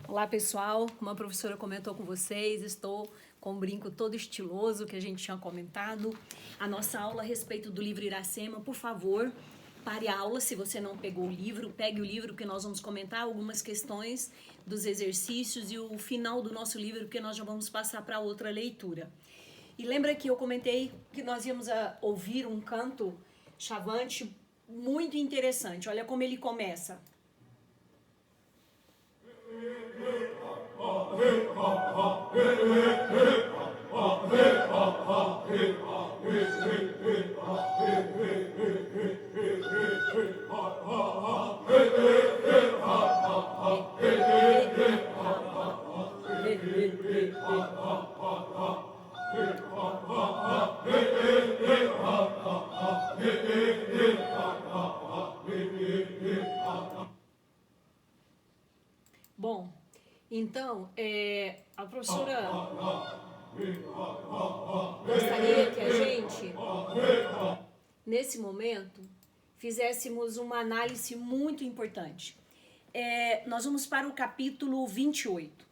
Olá pessoal, como a professora comentou com vocês, estou com um brinco todo estiloso que a gente tinha comentado. A nossa aula a respeito do livro Iracema, por favor, pare a aula se você não pegou o livro, pegue o livro porque nós vamos comentar algumas questões dos exercícios e o final do nosso livro porque nós já vamos passar para outra leitura. E lembra que eu comentei que nós íamos ouvir um canto chavante muito interessante, olha como ele começa. Bom, então, a professora gostaria que a gente, nesse momento, fizéssemos uma análise muito importante. Nós vamos para o capítulo 28.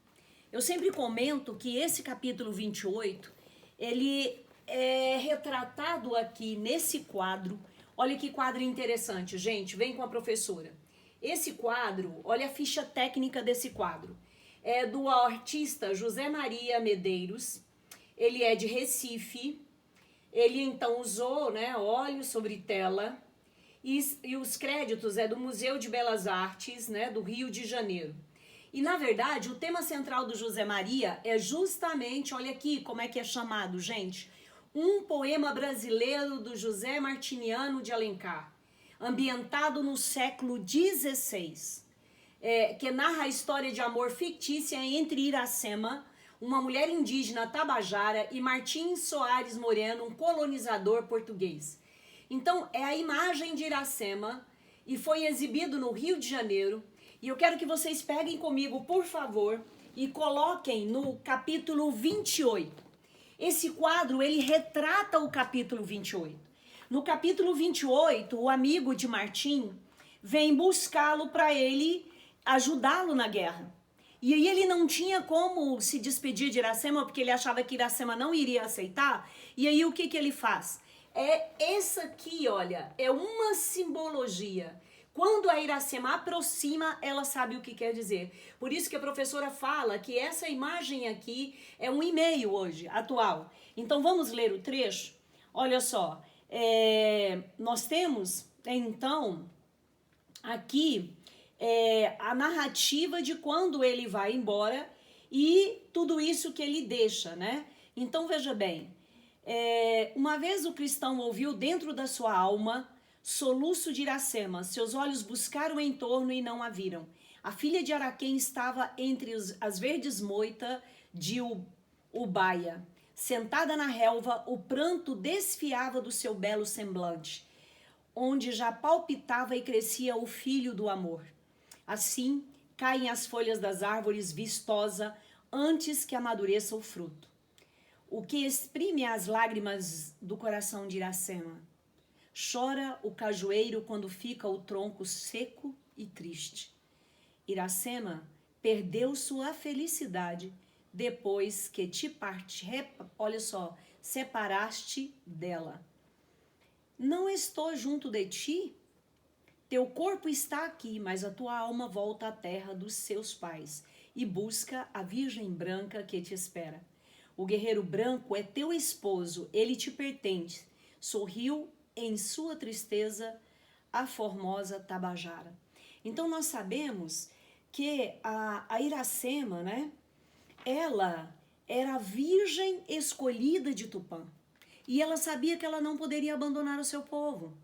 Eu sempre comento que esse capítulo 28, ele é retratado aqui nesse quadro. Olha que quadro interessante, gente, vem com a professora. Esse quadro, olha a ficha técnica desse quadro. É do artista José Maria Medeiros, ele é de Recife, ele então usou, né, óleo sobre tela, e os créditos é do Museu de Belas Artes, né, do Rio de Janeiro. E na verdade, o tema central do José Maria é justamente, olha aqui como é que é chamado, gente, um poema brasileiro do José Martiniano de Alencar, ambientado no século XVI, que narra a história de amor fictícia entre Iracema, uma mulher indígena tabajara, e Martim Soares Moreno, um colonizador português. Então, é a imagem de Iracema e foi exibido no Rio de Janeiro. E eu quero que vocês peguem comigo, por favor, e coloquem no capítulo 28. Esse quadro, ele retrata o capítulo 28. No capítulo 28, o amigo de Martim vem buscá-lo para ele ajudá-lo na guerra. E aí ele não tinha como se despedir de Iracema, porque ele achava que Iracema não iria aceitar. E aí o que ele faz? Essa aqui, olha, é uma simbologia. Quando a Iracema aproxima, ela sabe o que quer dizer. Por isso que a professora fala que essa imagem aqui é um e-mail hoje, atual. Então vamos ler o trecho? Olha só, nós temos, então, aqui a narrativa de quando ele vai embora e tudo isso que ele deixa, né? Então veja bem, uma vez o cristão ouviu dentro da sua alma soluço de Iracema, seus olhos buscaram em torno e não a viram. A filha de Araquém estava entre as verdes moitas de Ubaia. Sentada na relva, o pranto desfiava do seu belo semblante, onde já palpitava e crescia o filho do amor. Assim, caem as folhas das árvores vistosa antes que amadureça o fruto. O que exprime as lágrimas do coração de Iracema? Chora o cajueiro quando fica o tronco seco e triste. Iracema perdeu sua felicidade depois que olha só, separaste dela. Não estou junto de ti? Teu corpo está aqui, mas a tua alma volta à terra dos seus pais e busca a virgem branca que te espera. O guerreiro branco é teu esposo, ele te pertence. Sorriu em sua tristeza a formosa Tabajara. Então nós sabemos que a Iracema, né, ela era a virgem escolhida de Tupã. E ela sabia que ela não poderia abandonar o seu povo.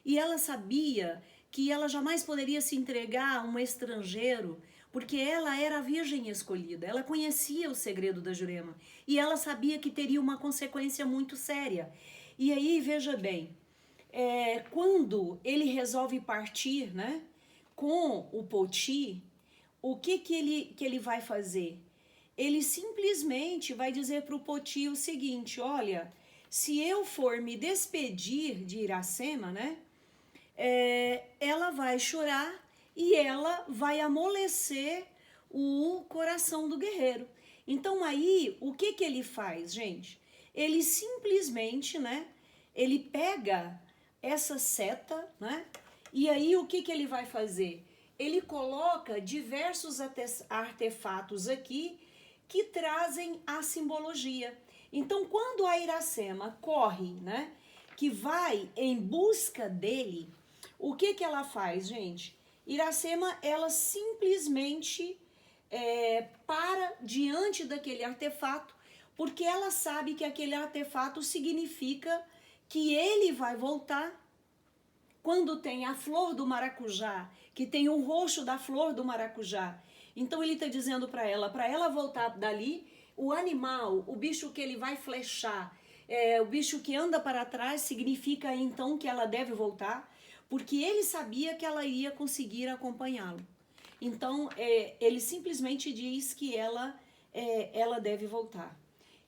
E ela sabia que ela jamais poderia se entregar a um estrangeiro, porque ela era a virgem escolhida. Ela conhecia o segredo da Jurema. E ela sabia que teria uma consequência muito séria. E aí, veja bem, quando ele resolve partir, né, com o Poti, o que ele vai fazer? Ele simplesmente vai dizer para o Poti o seguinte, olha, se eu for me despedir de Iracema, né, ela vai chorar e ela vai amolecer o coração do guerreiro. Então aí, o que que ele faz, gente? Ele simplesmente, né, ele pega essa seta, né, e aí o que que ele vai fazer? Ele coloca diversos artefatos aqui que trazem a simbologia. Então, quando a Iracema corre, né, que vai em busca dele, o que que ela faz, gente? Iracema, ela simplesmente para diante daquele artefato, porque ela sabe que aquele artefato significa que ele vai voltar. Quando tem a flor do maracujá, que tem o roxo da flor do maracujá, então ele está dizendo para ela voltar dali, o animal, o bicho que ele vai flechar, o bicho que anda para trás, significa então que ela deve voltar, porque ele sabia que ela ia conseguir acompanhá-lo. Então, ele simplesmente diz que ela deve voltar.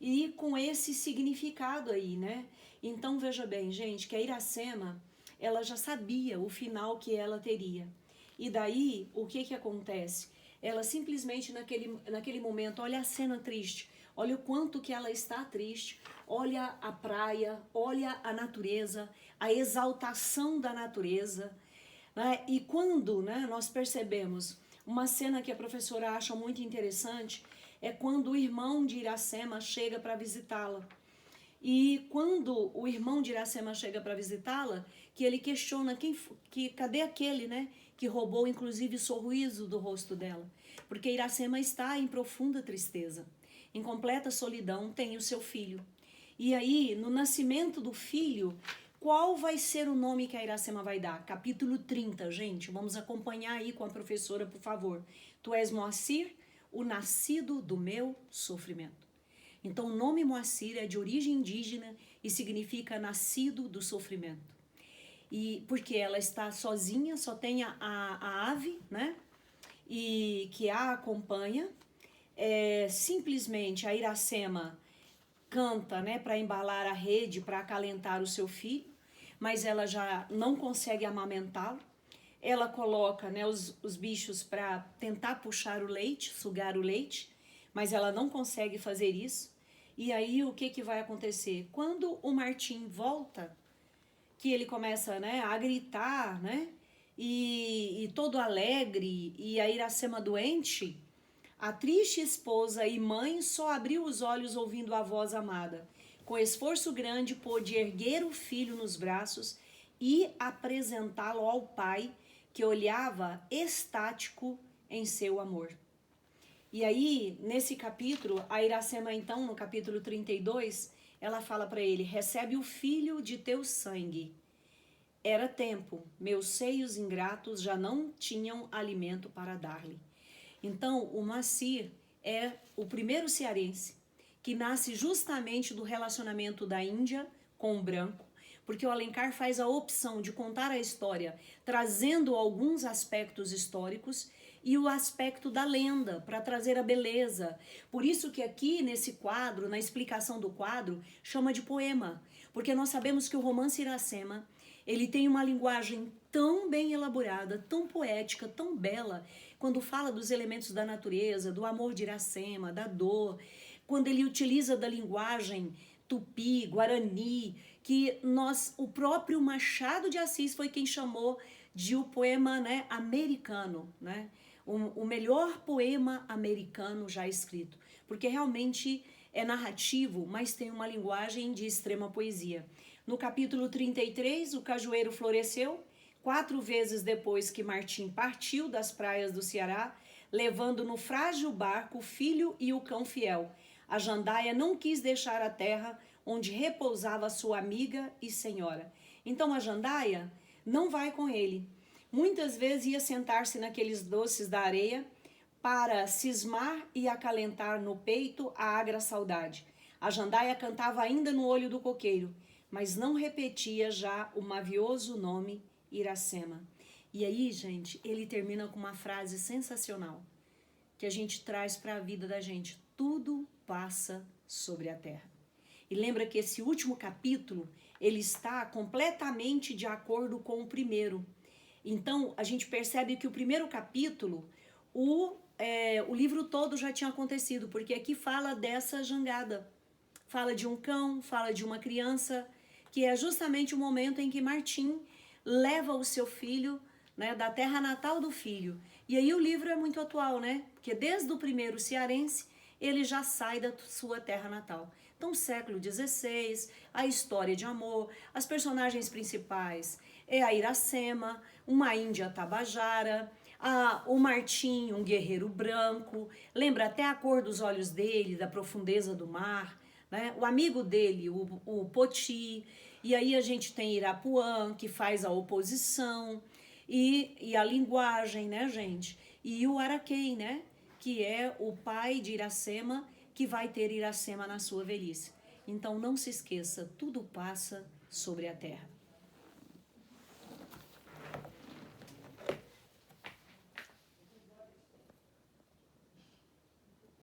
E com esse significado aí, né? Então, veja bem, gente, que a Iracema, ela já sabia o final que ela teria. E daí, o que que acontece? Ela simplesmente, naquele momento, olha a cena triste, olha o quanto que ela está triste, olha a praia, olha a natureza, a exaltação da natureza, né? E quando, né, nós percebemos uma cena que a professora acha muito interessante, é quando o irmão de Iracema chega para visitá-la. E quando o irmão de Iracema chega para visitá-la, que ele questiona cadê aquele, né, que roubou inclusive o sorriso do rosto dela? Porque Iracema está em profunda tristeza, em completa solidão, tem o seu filho. E aí, no nascimento do filho, qual vai ser o nome que a Iracema vai dar? Capítulo 30, gente, vamos acompanhar aí com a professora, por favor. Tu és Moacir, o nascido do meu sofrimento. Então, o nome Moacir é de origem indígena e significa nascido do sofrimento. E porque ela está sozinha, só tem a ave, né? E que a acompanha. Simplesmente a Iracema canta, né, para embalar a rede, para acalentar o seu filho, mas ela já não consegue amamentá-lo. Ela coloca, né, os bichos para tentar puxar o leite, sugar o leite, mas ela não consegue fazer isso. E aí o que que vai acontecer? Quando o Martim volta, que ele começa, né, a gritar, né, e todo alegre, e a Iracema doente, a triste esposa e mãe só abriu os olhos ouvindo a voz amada. Com esforço grande, pôde erguer o filho nos braços e apresentá-lo ao pai, que olhava estático em seu amor. E aí, nesse capítulo, a Iracema, então, no capítulo 32, ela fala para ele: recebe o filho de teu sangue. Era tempo, meus seios ingratos já não tinham alimento para dar-lhe. Então, o Moacir é o primeiro cearense que nasce justamente do relacionamento da Índia com o branco, porque o Alencar faz a opção de contar a história trazendo alguns aspectos históricos e o aspecto da lenda, para trazer a beleza. Por isso que aqui nesse quadro, na explicação do quadro, chama de poema, porque nós sabemos que o romance Iracema, ele tem uma linguagem tão bem elaborada, tão poética, tão bela, quando fala dos elementos da natureza, do amor de Iracema, da dor, quando ele utiliza da linguagem tupi, guarani, que o próprio Machado de Assis foi quem chamou de o poema, né, americano, né? O melhor poema americano já escrito, porque realmente é narrativo, mas tem uma linguagem de extrema poesia. No capítulo 33, o cajueiro floresceu, 4 vezes depois que Martim partiu das praias do Ceará, levando no frágil barco o filho e o cão fiel. A jandaia não quis deixar a terra onde repousava sua amiga e senhora. Então a jandaia não vai com ele. Muitas vezes ia sentar-se naqueles doces da areia para cismar e acalentar no peito a agra saudade. A jandaia cantava ainda no olho do coqueiro, mas não repetia já o mavioso nome Iracema. E aí, gente, ele termina com uma frase sensacional que a gente traz para a vida da gente: tudo passa sobre a terra. E lembra que esse último capítulo, ele está completamente de acordo com o primeiro. Então, a gente percebe que o primeiro capítulo, o o livro todo já tinha acontecido, porque aqui fala dessa jangada. Fala de um cão, fala de uma criança, que é justamente o momento em que Martim leva o seu filho, né, da terra natal do filho. E aí o livro é muito atual, né? Porque desde o primeiro cearense, ele já sai da sua terra natal. Então, século XVI, a história de amor, as personagens principais é a Iracema, uma índia tabajara, o Martim, um guerreiro branco, lembra até a cor dos olhos dele, da profundeza do mar, né? O amigo dele, o Poti, e aí a gente tem Irapuã, que faz a oposição, e a linguagem, né, gente? E o Araquém, né? Que é o pai de Iracema, que vai ter Iracema na sua velhice. Então não se esqueça, tudo passa sobre a terra.